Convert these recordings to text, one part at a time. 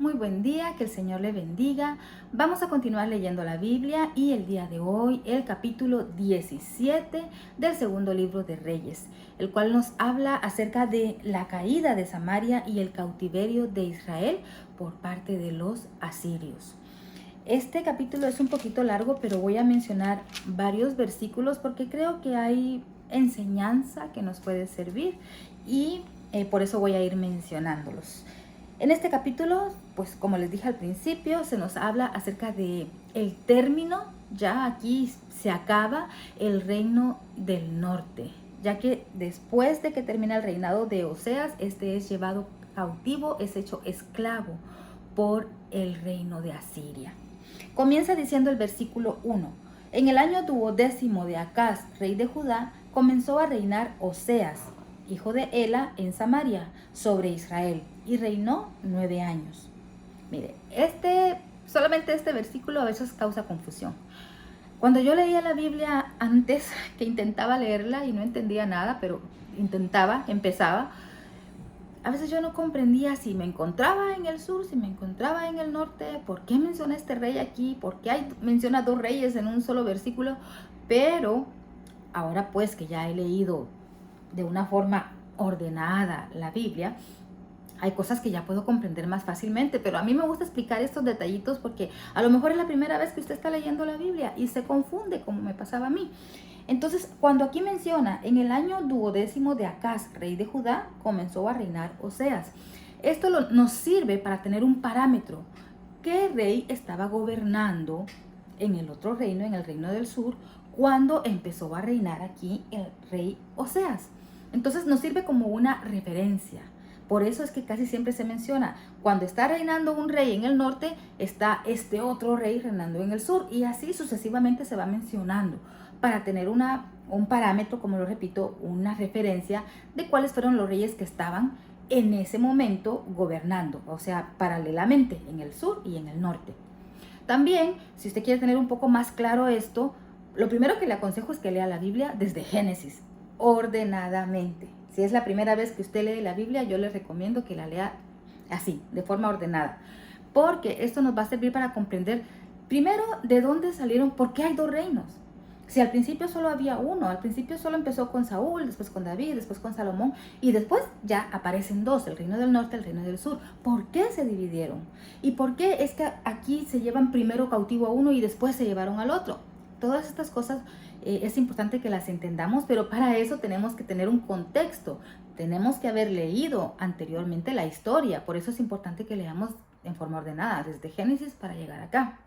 Muy buen día, que el Señor le bendiga. Vamos a continuar leyendo la Biblia y el día de hoy el capítulo 17 del segundo libro de Reyes, el cual nos habla acerca de la caída de Samaria y el cautiverio de Israel por parte de los asirios. Este capítulo es un poquito largo, pero voy a mencionar varios versículos porque creo que hay enseñanza que nos puede servir y por eso voy a ir mencionándolos. En este capítulo, pues como les dije al principio, se nos habla acerca de el término, ya aquí se acaba el reino del norte, ya que después de que termina el reinado de Oseas, este es llevado cautivo, es hecho esclavo por el reino de Asiria. Comienza diciendo el versículo 1. En el año 12º de Acaz, rey de Judá, comenzó a reinar Oseas, hijo de Ela, en Samaria, sobre Israel, y reinó 9 años. Mire, solamente este versículo a veces causa confusión. Cuando yo leía la Biblia antes, que intentaba leerla y no entendía nada, pero empezaba, a veces yo no comprendía si me encontraba en el sur, si me encontraba en el norte, por qué menciona este rey aquí, por qué menciona dos reyes en un solo versículo, pero ahora pues que ya he leído de una forma ordenada la Biblia, hay cosas que ya puedo comprender más fácilmente, pero a mí me gusta explicar estos detallitos porque a lo mejor es la primera vez que usted está leyendo la Biblia y se confunde como me pasaba a mí. Entonces, cuando aquí menciona, en el año 12º de Acaz, rey de Judá, comenzó a reinar Oseas. Esto nos sirve para tener un parámetro. ¿Qué rey estaba gobernando en el otro reino, en el reino del sur, cuando empezó a reinar aquí el rey Oseas? Entonces nos sirve como una referencia. Por eso es que casi siempre se menciona, cuando está reinando un rey en el norte, está este otro rey reinando en el sur. Y así sucesivamente se va mencionando para tener un parámetro, como lo repito, una referencia de cuáles fueron los reyes que estaban en ese momento gobernando, o sea, paralelamente en el sur y en el norte. También, si usted quiere tener un poco más claro esto, lo primero que le aconsejo es que lea la Biblia desde Génesis, ordenadamente. Si es la primera vez que usted lee la Biblia, yo le recomiendo que la lea así, de forma ordenada, porque esto nos va a servir para comprender primero de dónde salieron, por qué hay dos reinos. Si al principio solo había uno, al principio solo empezó con Saúl, después con David, después con Salomón, y después ya aparecen dos, el reino del norte, el reino del sur. ¿Por qué se dividieron? ¿Y por qué es que aquí se llevan primero cautivo a uno y después se llevaron al otro? Todas estas cosas es importante que las entendamos, pero para eso tenemos que tener un contexto. Tenemos que haber leído anteriormente la historia, por eso es importante que leamos en forma ordenada, desde Génesis para llegar acá.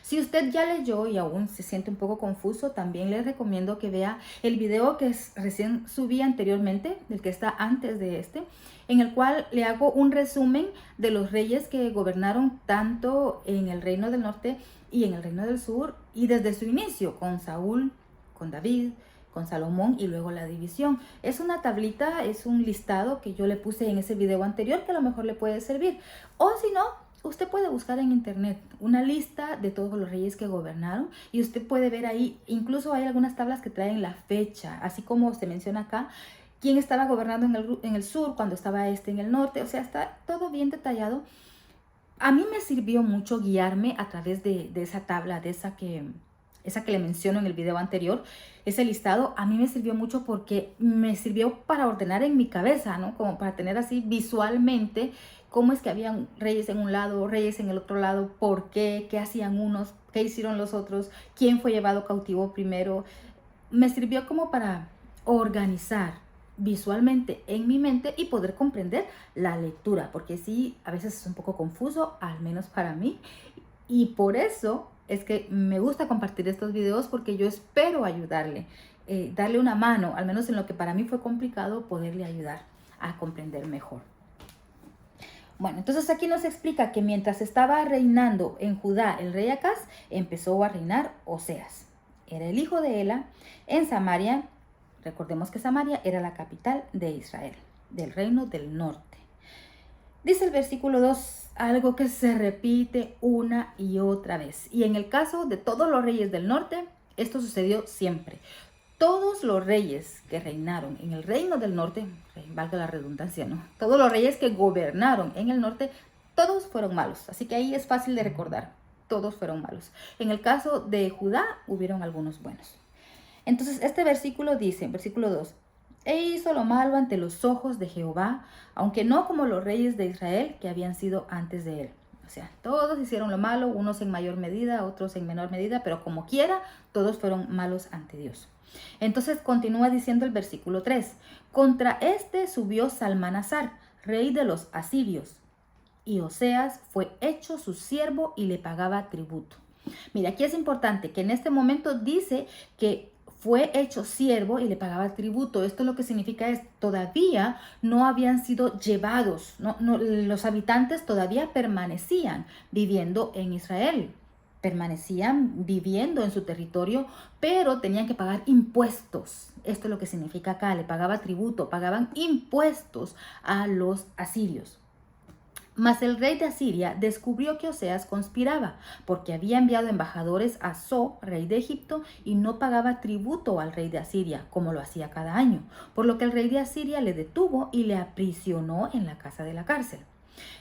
Si usted ya leyó y aún se siente un poco confuso, también le recomiendo que vea el video que recién subí anteriormente, el que está antes de este, en el cual le hago un resumen de los reyes que gobernaron tanto en el reino del norte y en el reino del sur, y desde su inicio, con Saúl, con David, con Salomón y luego la división. Es una tablita, es un listado que yo le puse en ese video anterior que a lo mejor le puede servir. O si no, usted puede buscar en internet una lista de todos los reyes que gobernaron y usted puede ver ahí, incluso hay algunas tablas que traen la fecha, así como se menciona acá, quién estaba gobernando en el sur, cuando estaba en el norte, o sea, está todo bien detallado. A mí me sirvió mucho guiarme a través de esa tabla, de esa que le menciono en el video anterior, ese listado. A mí me sirvió mucho porque me sirvió para ordenar en mi cabeza, ¿no? Como para tener así visualmente cómo es que habían reyes en un lado, reyes en el otro lado, por qué hacían unos, qué hicieron los otros, quién fue llevado cautivo primero. Me sirvió como para organizar visualmente en mi mente y poder comprender la lectura, porque sí, a veces es un poco confuso, al menos para mí, y por eso es que me gusta compartir estos videos, porque yo espero ayudarle, darle una mano, al menos en lo que para mí fue complicado, poderle ayudar a comprender mejor. Bueno, entonces aquí nos explica que mientras estaba reinando en Judá el rey Acaz, empezó a reinar Oseas. Era el hijo de Ela en Samaria. Recordemos que Samaria era la capital de Israel, del reino del norte. Dice el versículo 2 algo que se repite una y otra vez. Y en el caso de todos los reyes del norte, esto sucedió siempre. Todos los reyes que reinaron en el reino del norte, valga la redundancia, ¿no? Todos los reyes que gobernaron en el norte, todos fueron malos. Así que ahí es fácil de recordar, todos fueron malos. En el caso de Judá, hubieron algunos buenos. Entonces este versículo dice, versículo 2, e hizo lo malo ante los ojos de Jehová, aunque no como los reyes de Israel que habían sido antes de él. O sea, todos hicieron lo malo, unos en mayor medida, otros en menor medida, pero como quiera, todos fueron malos ante Dios. Entonces continúa diciendo el versículo 3, contra este subió Salmanasar, rey de los asirios, y Oseas fue hecho su siervo y le pagaba tributo. Mira, aquí es importante que en este momento dice que fue hecho siervo y le pagaba tributo. Esto lo que significa es todavía no habían sido llevados, los habitantes todavía permanecían viviendo en Israel, permanecían viviendo en su territorio, pero tenían que pagar impuestos. Esto es lo que significa acá, le pagaba tributo, pagaban impuestos a los asirios. Mas el rey de Asiria descubrió que Oseas conspiraba, porque había enviado embajadores a So, rey de Egipto, y no pagaba tributo al rey de Asiria, como lo hacía cada año, por lo que el rey de Asiria le detuvo y le aprisionó en la casa de la cárcel.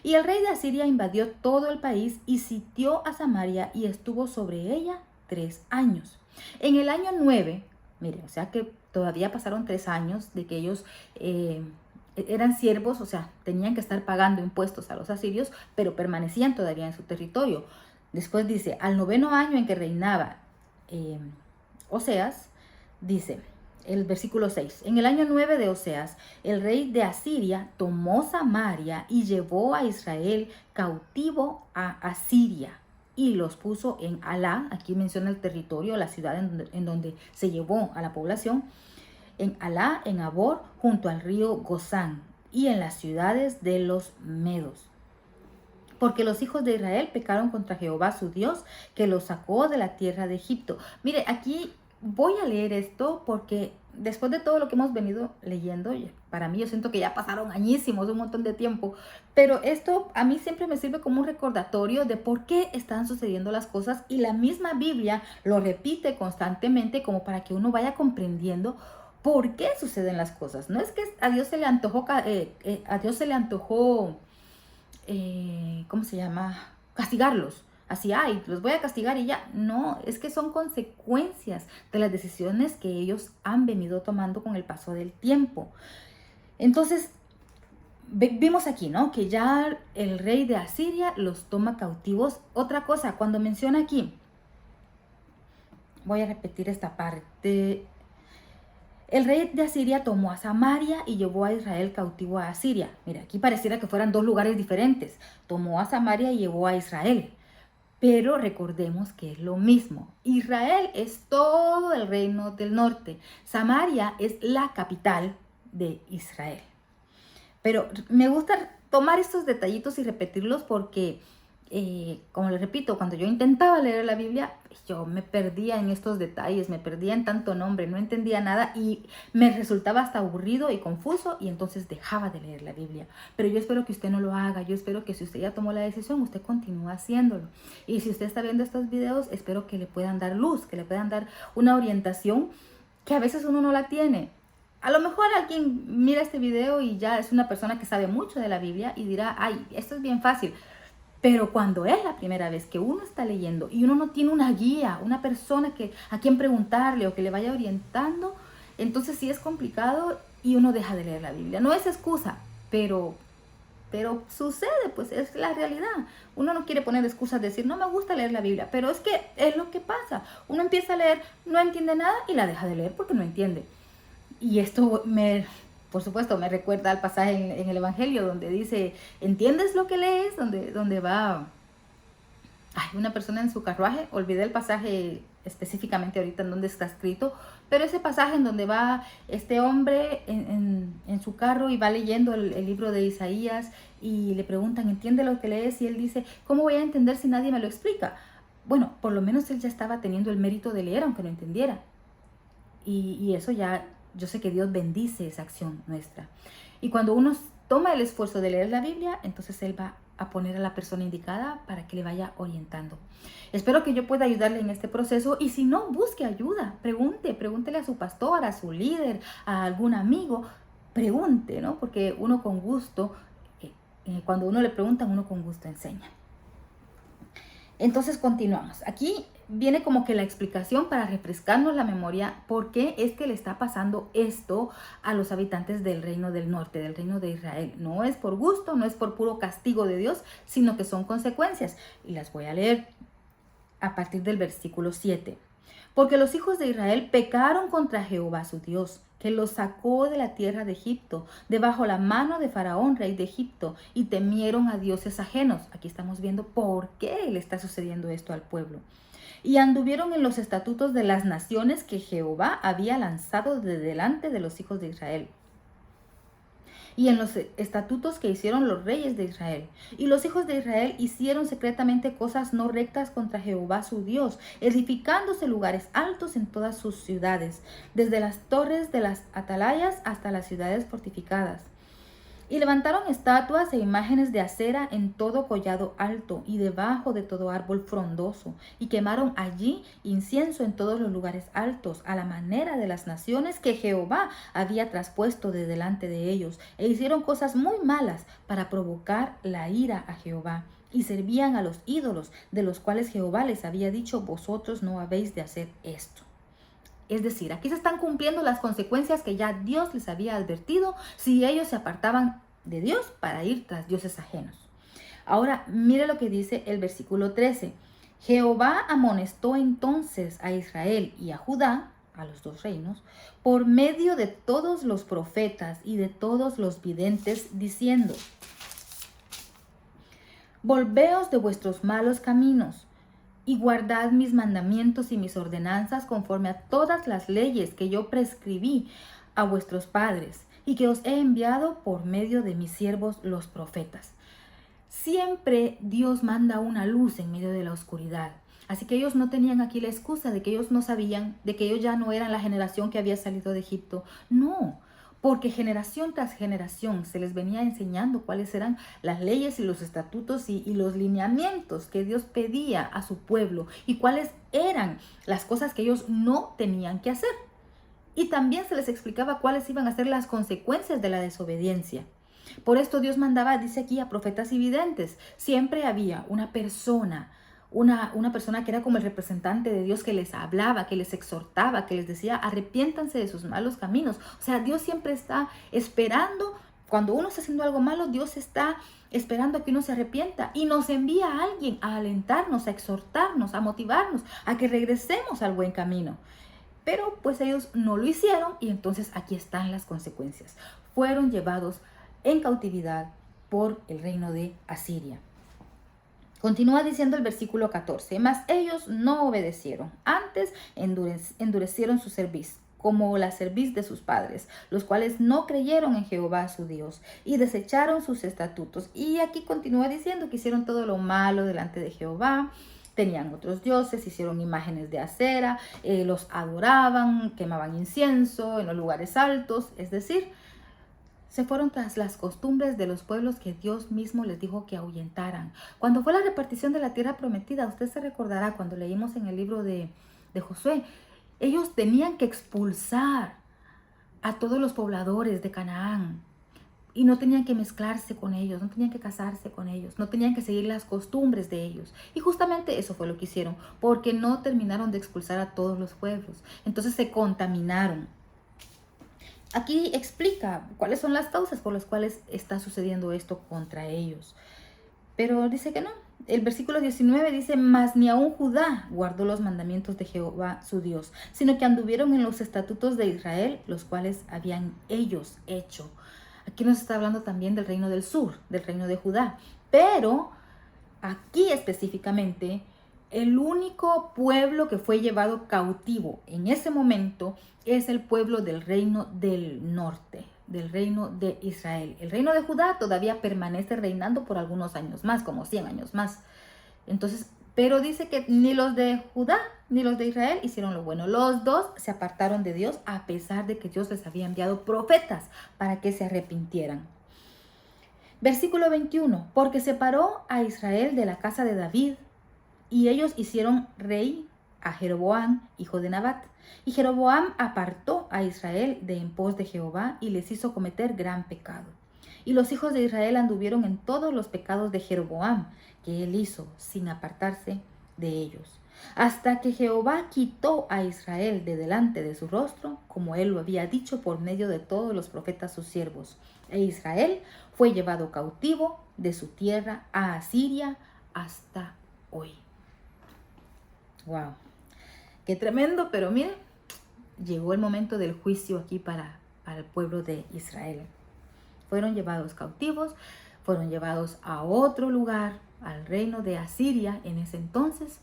Y el rey de Asiria invadió todo el país y sitió a Samaria y estuvo sobre ella 3 años. En el año 9, mire, o sea que todavía pasaron 3 años de que ellos eran siervos, o sea, tenían que estar pagando impuestos a los asirios, pero permanecían todavía en su territorio. Después dice, al 9º año en que reinaba Oseas, dice el versículo 6, en el año 9 de Oseas, el rey de Asiria tomó Samaria y llevó a Israel cautivo a Asiria y los puso en Alá, aquí menciona el territorio, la ciudad en donde se llevó a la población, en Alá, en Abor, junto al río Gozán, y en las ciudades de los medos. Porque los hijos de Israel pecaron contra Jehová su Dios, que los sacó de la tierra de Egipto. Mire, aquí voy a leer esto porque después de todo lo que hemos venido leyendo, para mí yo siento que ya pasaron añísimos, un montón de tiempo, pero esto a mí siempre me sirve como un recordatorio de por qué están sucediendo las cosas, y la misma Biblia lo repite constantemente como para que uno vaya comprendiendo ¿por qué suceden las cosas? No es que a Dios se le antojó, ¿cómo se llama? Castigarlos. Así, ay, los voy a castigar y ya. No, es que son consecuencias de las decisiones que ellos han venido tomando con el paso del tiempo. Entonces, vimos aquí, ¿no? Que ya el rey de Asiria los toma cautivos. Otra cosa, cuando menciona aquí, voy a repetir esta parte. El rey de Asiria tomó a Samaria y llevó a Israel cautivo a Asiria. Mira, aquí pareciera que fueran dos lugares diferentes. Tomó a Samaria y llevó a Israel. Pero recordemos que es lo mismo. Israel es todo el reino del norte. Samaria es la capital de Israel. Pero me gusta tomar estos detallitos y repetirlos porque, como les repito, cuando yo intentaba leer la Biblia, yo me perdía en estos detalles, me perdía en tanto nombre, no entendía nada y me resultaba hasta aburrido y confuso, y entonces dejaba de leer la Biblia. Pero yo espero que usted no lo haga, yo espero que si usted ya tomó la decisión, usted continúe haciéndolo. Y si usted está viendo estos videos, espero que le puedan dar luz, que le puedan dar una orientación que a veces uno no la tiene. A lo mejor alguien mira este video y ya es una persona que sabe mucho de la Biblia y dirá, ay, esto es bien fácil. Pero cuando es la primera vez que uno está leyendo y uno no tiene una guía, una persona a quien preguntarle o que le vaya orientando, entonces sí es complicado y uno deja de leer la Biblia. No es excusa, pero sucede, pues es la realidad. Uno no quiere poner excusas, decir, no me gusta leer la Biblia, pero es que es lo que pasa. Uno empieza a leer, no entiende nada y la deja de leer porque no entiende. Y esto por supuesto, me recuerda al pasaje en el Evangelio donde dice, ¿entiendes lo que lees? Donde va una persona en su carruaje, olvidé el pasaje específicamente ahorita en donde está escrito, pero ese pasaje en donde va este hombre en su carro y va leyendo el libro de Isaías y le preguntan, ¿entiende lo que lees? Y él dice, ¿cómo voy a entender si nadie me lo explica? Bueno, por lo menos él ya estaba teniendo el mérito de leer aunque no entendiera. Y eso ya, yo sé que Dios bendice esa acción nuestra. Y cuando uno toma el esfuerzo de leer la Biblia, entonces Él va a poner a la persona indicada para que le vaya orientando. Espero que yo pueda ayudarle en este proceso, y si no, busque ayuda, pregúntele a su pastor, a su líder, a algún amigo, pregunte, ¿no? Porque uno con gusto cuando uno le pregunta, uno con gusto enseña. Entonces continuamos. Aquí viene como que la explicación para refrescarnos la memoria por qué es que le está pasando esto a los habitantes del reino del norte, del reino de Israel. No es por gusto, no es por puro castigo de Dios, sino que son consecuencias. Y las voy a leer a partir del versículo 7. Porque los hijos de Israel pecaron contra Jehová su Dios, que los sacó de la tierra de Egipto, debajo la mano de Faraón, rey de Egipto, y temieron a dioses ajenos. Aquí estamos viendo por qué le está sucediendo esto al pueblo. Y anduvieron en los estatutos de las naciones que Jehová había lanzado de delante de los hijos de Israel, y en los estatutos que hicieron los reyes de Israel. Y los hijos de Israel hicieron secretamente cosas no rectas contra Jehová su Dios, edificándose lugares altos en todas sus ciudades, desde las torres de las atalayas hasta las ciudades fortificadas. Y levantaron estatuas e imágenes de acera en todo collado alto y debajo de todo árbol frondoso, y quemaron allí incienso en todos los lugares altos, a la manera de las naciones que Jehová había traspuesto de delante de ellos, e hicieron cosas muy malas para provocar la ira a Jehová, y servían a los ídolos, de los cuales Jehová les había dicho: vosotros no habéis de hacer esto. Es decir, aquí se están cumpliendo las consecuencias que ya Dios les había advertido si ellos se apartaban de Dios para ir tras dioses ajenos. Ahora, mire lo que dice el versículo 13. Jehová amonestó entonces a Israel y a Judá, a los dos reinos, por medio de todos los profetas y de todos los videntes, diciendo: volveos de vuestros malos caminos y guardad mis mandamientos y mis ordenanzas conforme a todas las leyes que yo prescribí a vuestros padres y que os he enviado por medio de mis siervos los profetas. Siempre Dios manda una luz en medio de la oscuridad. Así que ellos no tenían aquí la excusa de que ellos no sabían, de que ellos ya no eran la generación que había salido de Egipto. No, porque generación tras generación se les venía enseñando cuáles eran las leyes y los estatutos y los lineamientos que Dios pedía a su pueblo y cuáles eran las cosas que ellos no tenían que hacer. Y también se les explicaba cuáles iban a ser las consecuencias de la desobediencia. Por esto Dios mandaba, dice aquí, a profetas y videntes. Siempre había una persona que era como el representante de Dios, que les hablaba, que les exhortaba, que les decía: arrepiéntanse de sus malos caminos. O sea, Dios siempre está esperando. Cuando uno está haciendo algo malo, Dios está esperando a que uno se arrepienta y nos envía a alguien a alentarnos, a exhortarnos, a motivarnos, a que regresemos al buen camino. Pero pues ellos no lo hicieron y entonces aquí están las consecuencias. Fueron llevados en cautividad por el reino de Asiria. Continúa diciendo el versículo 14, mas ellos no obedecieron, antes endurecieron su cerviz, como la cerviz de sus padres, los cuales no creyeron en Jehová su Dios, y desecharon sus estatutos. Y aquí continúa diciendo que hicieron todo lo malo delante de Jehová, tenían otros dioses, hicieron imágenes de acera, los adoraban, quemaban incienso en los lugares altos, es decir, se fueron tras las costumbres de los pueblos que Dios mismo les dijo que ahuyentaran. Cuando fue la repartición de la tierra prometida, usted se recordará cuando leímos en el libro de Josué, ellos tenían que expulsar a todos los pobladores de Canaán y no tenían que mezclarse con ellos, no tenían que casarse con ellos, no tenían que seguir las costumbres de ellos. Y justamente eso fue lo que hicieron, porque no terminaron de expulsar a todos los pueblos. Entonces se contaminaron. Aquí explica cuáles son las causas por las cuales está sucediendo esto contra ellos. Pero dice que no. El versículo 19 dice: mas ni aun Judá guardó los mandamientos de Jehová su Dios, sino que anduvieron en los estatutos de Israel, los cuales habían ellos hecho. Aquí nos está hablando también del reino del sur, del reino de Judá. Pero aquí específicamente, el único pueblo que fue llevado cautivo en ese momento es el pueblo del reino del norte, del reino de Israel. El reino de Judá todavía permanece reinando por algunos años más, como 100 años más. Entonces, pero dice que ni los de Judá ni los de Israel hicieron lo bueno. Los dos se apartaron de Dios a pesar de que Dios les había enviado profetas para que se arrepintieran. Versículo 21. Porque separó a Israel de la casa de David, y ellos hicieron rey a Jeroboam, hijo de Nabat. Y Jeroboam apartó a Israel de en pos de Jehová y les hizo cometer gran pecado. Y los hijos de Israel anduvieron en todos los pecados de Jeroboam, que él hizo, sin apartarse de ellos, hasta que Jehová quitó a Israel de delante de su rostro, como él lo había dicho por medio de todos los profetas sus siervos. E Israel fue llevado cautivo de su tierra a Asiria hasta hoy. Wow, qué tremendo, pero miren, llegó el momento del juicio aquí para el pueblo de Israel. Fueron llevados cautivos, fueron llevados a otro lugar, al reino de Asiria en ese entonces,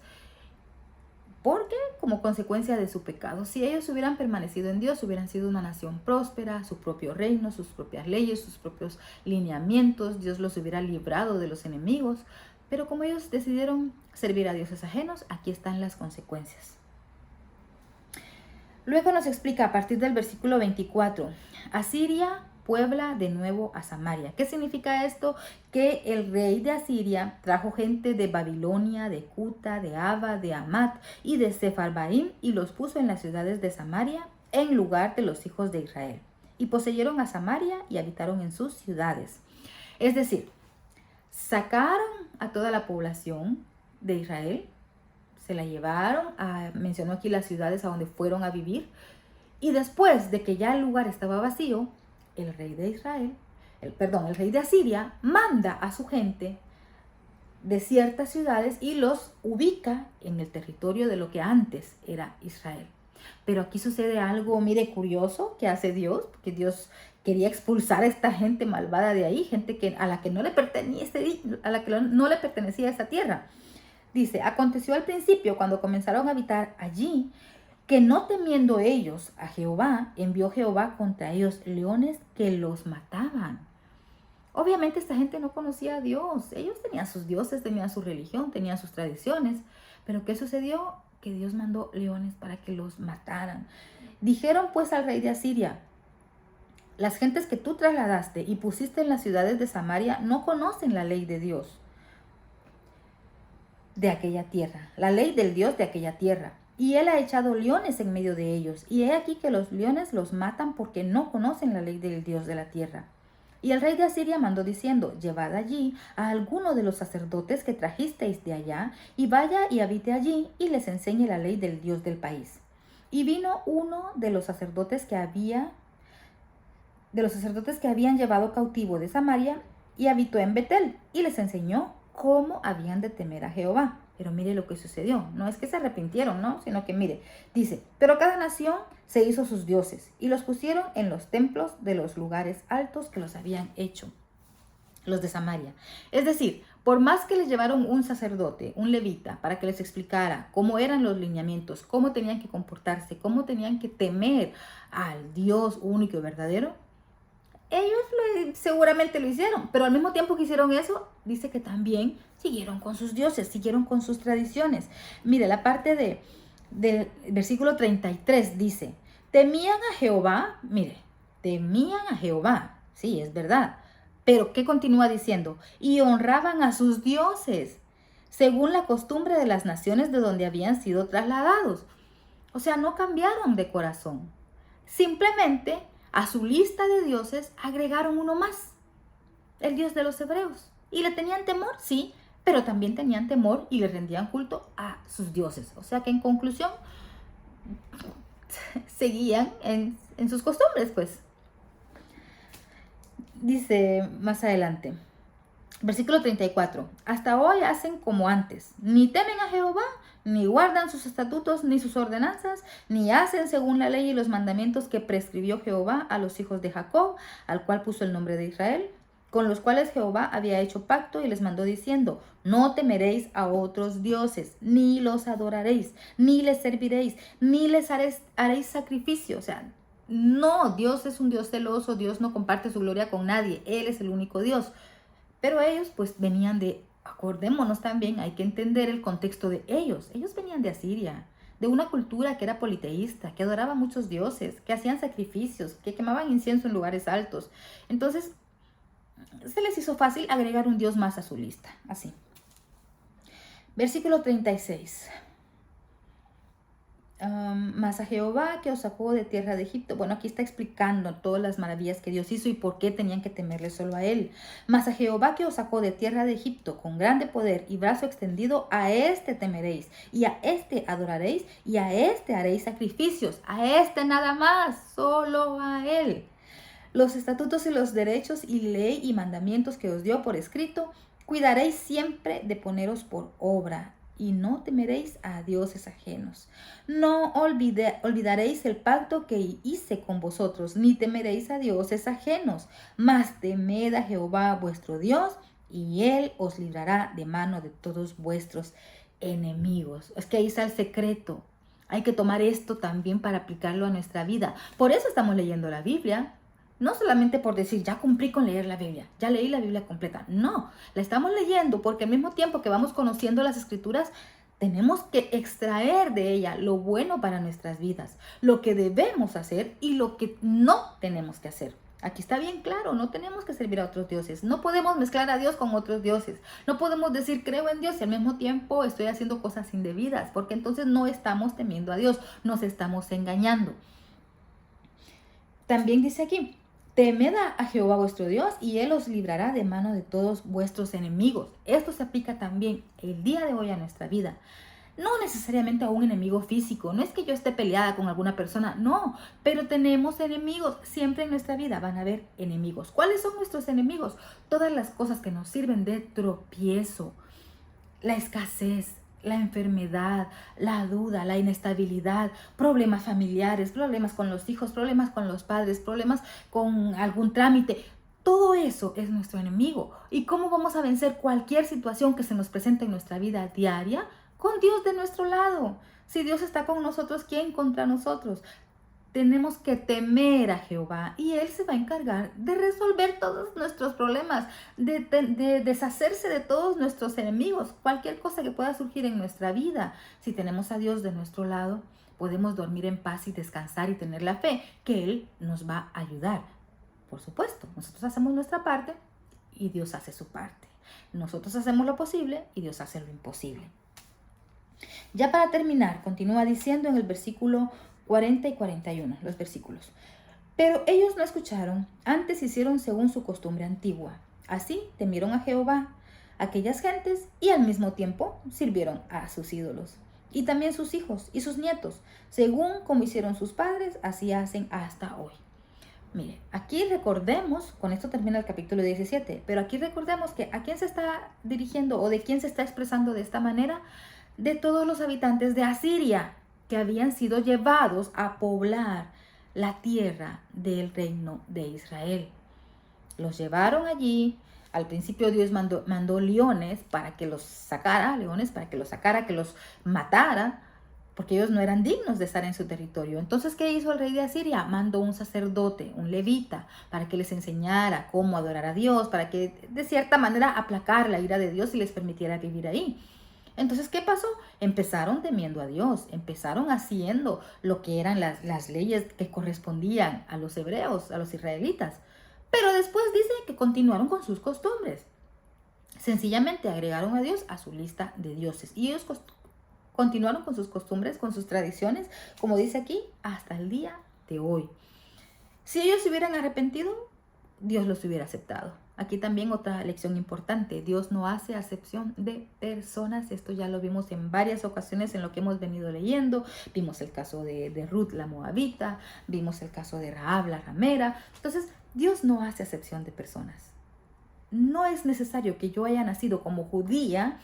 porque como consecuencia de su pecado, si ellos hubieran permanecido en Dios, hubieran sido una nación próspera, su propio reino, sus propias leyes, sus propios lineamientos, Dios los hubiera librado de los enemigos, pero como ellos decidieron servir a dioses ajenos, aquí están las consecuencias. Luego nos explica a partir del versículo 24, Asiria puebla de nuevo a Samaria. ¿Qué significa esto? Que el rey de Asiria trajo gente de Babilonia, de Cuta, de Ava, de Amat y de Sefarbaim y los puso en las ciudades de Samaria en lugar de los hijos de Israel. Y poseyeron a Samaria y habitaron en sus ciudades. Es decir, sacaron a toda la población de Israel, se la llevaron, mencionó aquí las ciudades a donde fueron a vivir, y después de que ya el lugar estaba vacío, el rey de el rey de Asiria manda a su gente de ciertas ciudades y los ubica en el territorio de lo que antes era Israel. Pero aquí sucede algo, mire, curioso que hace Dios, porque Dios quería expulsar a esta gente malvada de ahí, gente a la que no le pertenecía esa tierra. Dice, aconteció al principio, cuando comenzaron a habitar allí, que no temiendo ellos a Jehová, envió Jehová contra ellos leones que los mataban. Obviamente esta gente no conocía a Dios. Ellos tenían sus dioses, tenían su religión, tenían sus tradiciones. Pero ¿qué sucedió? Que Dios mandó leones para que los mataran. Dijeron pues al rey de Asiria, las gentes que tú trasladaste y pusiste en las ciudades de Samaria no conocen la ley de Dios de aquella tierra, la ley del Dios de aquella tierra. Y él ha echado leones en medio de ellos. Y he aquí que los leones los matan porque no conocen la ley del Dios de la tierra. Y el rey de Asiria mandó diciendo, llevad allí a alguno de los sacerdotes que trajisteis de allá, y vaya y habite allí, y les enseñe la ley del Dios del país. Y vino uno de los sacerdotes que habían llevado cautivo de Samaria, y habitó en Betel, y les enseñó cómo habían de temer a Jehová. Pero mire lo que sucedió. No es que se arrepintieron, ¿no? Sino que mire, dice, pero cada nación se hizo sus dioses y los pusieron en los templos de los lugares altos que los habían hecho, los de Samaria. Es decir, por más que les llevaron un sacerdote, un levita, para que les explicara cómo eran los lineamientos, cómo tenían que comportarse, cómo tenían que temer al Dios único y verdadero, ellos seguramente lo hicieron, pero al mismo tiempo que hicieron eso, dice que también siguieron con sus dioses, siguieron con sus tradiciones. Mire, la parte del versículo 33 dice, temían a Jehová, mire, temían a Jehová, sí, es verdad, pero ¿qué continúa diciendo? Y honraban a sus dioses, según la costumbre de las naciones de donde habían sido trasladados. O sea, no cambiaron de corazón, simplemente a su lista de dioses agregaron uno más, el Dios de los hebreos. ¿Y le tenían temor? Sí, pero también tenían temor y le rendían culto a sus dioses. O sea que en conclusión, seguían en sus costumbres, pues. Dice más adelante, versículo 34, hasta hoy hacen como antes, ni temen a Jehová, ni guardan sus estatutos, ni sus ordenanzas, ni hacen según la ley y los mandamientos que prescribió Jehová a los hijos de Jacob, al cual puso el nombre de Israel, con los cuales Jehová había hecho pacto y les mandó diciendo, no temeréis a otros dioses, ni los adoraréis, ni les serviréis, ni les haréis sacrificio. O sea, no, Dios es un Dios celoso, Dios no comparte su gloria con nadie, Él es el único Dios. Pero ellos pues venían acordémonos también, hay que entender el contexto de ellos. Ellos venían de Asiria, de una cultura que era politeísta, que adoraba muchos dioses, que hacían sacrificios, que quemaban incienso en lugares altos. Entonces, se les hizo fácil agregar un dios más a su lista, así. Versículo 36. Mas a Jehová que os sacó de tierra de Egipto. Bueno, aquí está explicando todas las maravillas que Dios hizo y por qué tenían que temerle solo a Él. Mas a Jehová que os sacó de tierra de Egipto con grande poder y brazo extendido, a este temeréis y a este adoraréis y a este haréis sacrificios. A este nada más, solo a Él. Los estatutos y los derechos y ley y mandamientos que os dio por escrito, cuidaréis siempre de poneros por obra, y no temeréis a dioses ajenos. No olvidaréis el pacto que hice con vosotros, ni temeréis a dioses ajenos, mas temed a Jehová vuestro Dios, y Él os librará de mano de todos vuestros enemigos. Es que ahí está el secreto. Hay que tomar esto también para aplicarlo a nuestra vida. Por eso estamos leyendo la Biblia. No solamente por decir, ya cumplí con leer la Biblia, ya leí la Biblia completa. No, la estamos leyendo porque al mismo tiempo que vamos conociendo las Escrituras, tenemos que extraer de ella lo bueno para nuestras vidas, lo que debemos hacer y lo que no tenemos que hacer. Aquí está bien claro, no tenemos que servir a otros dioses. No podemos mezclar a Dios con otros dioses. No podemos decir, creo en Dios y al mismo tiempo estoy haciendo cosas indebidas, porque entonces no estamos temiendo a Dios, nos estamos engañando. También dice aquí, temed a Jehová vuestro Dios y Él os librará de mano de todos vuestros enemigos. Esto se aplica también el día de hoy a nuestra vida. No necesariamente a un enemigo físico. No es que yo esté peleada con alguna persona. No, pero tenemos enemigos. Siempre en nuestra vida van a haber enemigos. ¿Cuáles son nuestros enemigos? Todas las cosas que nos sirven de tropiezo. La escasez, la enfermedad, la duda, la inestabilidad, problemas familiares, problemas con los hijos, problemas con los padres, problemas con algún trámite. Todo eso es nuestro enemigo. ¿Y cómo vamos a vencer cualquier situación que se nos presente en nuestra vida diaria? Con Dios de nuestro lado. Si Dios está con nosotros, ¿quién contra nosotros? Tenemos que temer a Jehová y Él se va a encargar de resolver todos nuestros problemas, de deshacerse de todos nuestros enemigos, cualquier cosa que pueda surgir en nuestra vida. Si tenemos a Dios de nuestro lado, podemos dormir en paz y descansar y tener la fe que Él nos va a ayudar. Por supuesto, nosotros hacemos nuestra parte y Dios hace su parte. Nosotros hacemos lo posible y Dios hace lo imposible. Ya para terminar, continúa diciendo en el versículo 40 y 41, los versículos. Pero ellos no escucharon, antes hicieron según su costumbre antigua. Así temieron a Jehová, aquellas gentes, y al mismo tiempo sirvieron a sus ídolos. Y también sus hijos y sus nietos, según como hicieron sus padres, así hacen hasta hoy. Mire, aquí recordemos, con esto termina el capítulo 17, pero aquí recordemos que a quién se está dirigiendo o de quién se está expresando de esta manera, de todos los habitantes de Asiria, que habían sido llevados a poblar la tierra del reino de Israel. Los llevaron allí. Al principio Dios mandó leones para que los sacara, que los matara, porque ellos no eran dignos de estar en su territorio. Entonces, ¿qué hizo el rey de Asiria? Mandó un sacerdote, un levita, para que les enseñara cómo adorar a Dios, para que de cierta manera aplacar la ira de Dios y les permitiera vivir ahí. Entonces, ¿qué pasó? Empezaron temiendo a Dios, empezaron haciendo lo que eran las leyes que correspondían a los hebreos, a los israelitas. Pero después dice que continuaron con sus costumbres. Sencillamente agregaron a Dios a su lista de dioses. Y ellos continuaron con sus costumbres, con sus tradiciones, como dice aquí, hasta el día de hoy. Si ellos se hubieran arrepentido, Dios los hubiera aceptado. Aquí también otra lección importante. Dios no hace acepción de personas. Esto ya lo vimos en varias ocasiones en lo que hemos venido leyendo. Vimos el caso de Ruth la Moabita. Vimos el caso de Rahab la ramera. Entonces, Dios no hace acepción de personas. No es necesario que yo haya nacido como judía,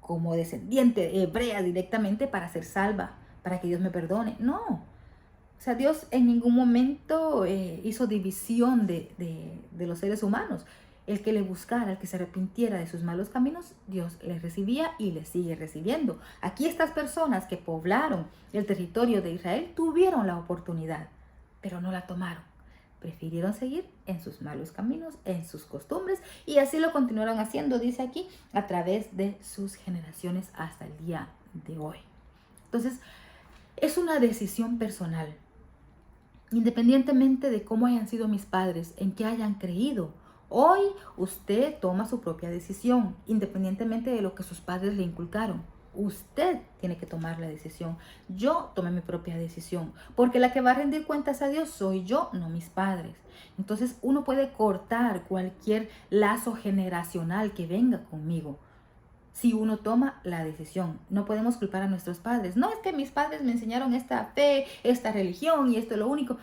como descendiente hebrea directamente para ser salva, para que Dios me perdone. No. O sea, Dios en ningún momento hizo división de los seres humanos. El que le buscara, el que se arrepintiera de sus malos caminos, Dios les recibía y les sigue recibiendo. Aquí estas personas que poblaron el territorio de Israel tuvieron la oportunidad, pero no la tomaron. Prefirieron seguir en sus malos caminos, en sus costumbres, y así lo continuaron haciendo, dice aquí, a través de sus generaciones hasta el día de hoy. Entonces, es una decisión personal. Independientemente de cómo hayan sido mis padres, en qué hayan creído, hoy usted toma su propia decisión, independientemente de lo que sus padres le inculcaron. Usted tiene que tomar la decisión. Yo tomé mi propia decisión, porque la que va a rendir cuentas a Dios soy yo, no mis padres. Entonces uno puede cortar cualquier lazo generacional que venga conmigo si uno toma la decisión. No podemos culpar a nuestros padres. No es que mis padres me enseñaron esta fe, esta religión y esto es lo único.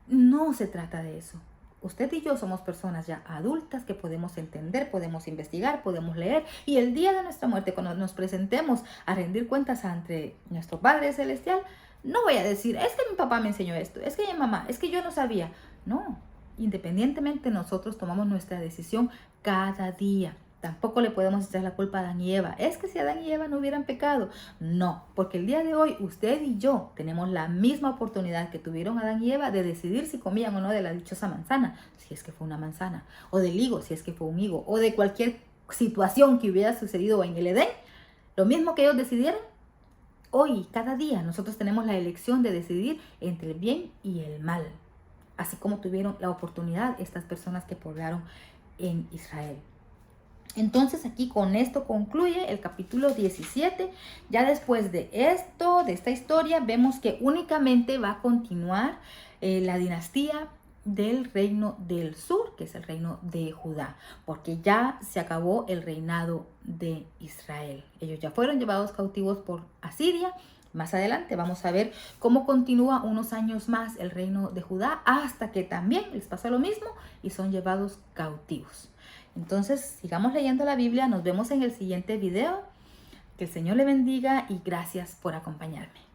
No se trata de eso. Usted y yo somos personas ya adultas que podemos entender, podemos investigar, podemos leer, y el día de nuestra muerte, cuando nos presentemos a rendir cuentas ante nuestro Padre Celestial, no voy a decir, es que mi papá me enseñó esto, es que mi mamá, es que yo no sabía. No, independientemente nosotros tomamos nuestra decisión cada día. Tampoco le podemos echar la culpa a Adán y Eva. Es que si Adán y Eva no hubieran pecado. No, porque el día de hoy usted y yo tenemos la misma oportunidad que tuvieron Adán y Eva de decidir si comían o no de la dichosa manzana, si es que fue una manzana, o del higo, si es que fue un higo, o de cualquier situación que hubiera sucedido en el Edén. Lo mismo que ellos decidieron. Hoy, cada día, nosotros tenemos la elección de decidir entre el bien y el mal, así como tuvieron la oportunidad estas personas que poblaron en Israel. Entonces aquí con esto concluye el capítulo 17. Ya después de esto, de esta historia, vemos que únicamente va a continuar la dinastía del reino del sur, que es el reino de Judá, porque ya se acabó el reinado de Israel. Ellos ya fueron llevados cautivos por Asiria. Más adelante vamos a ver cómo continúa unos años más el reino de Judá hasta que también les pasa lo mismo y son llevados cautivos. Entonces, sigamos leyendo la Biblia. Nos vemos en el siguiente video. Que el Señor le bendiga y gracias por acompañarme.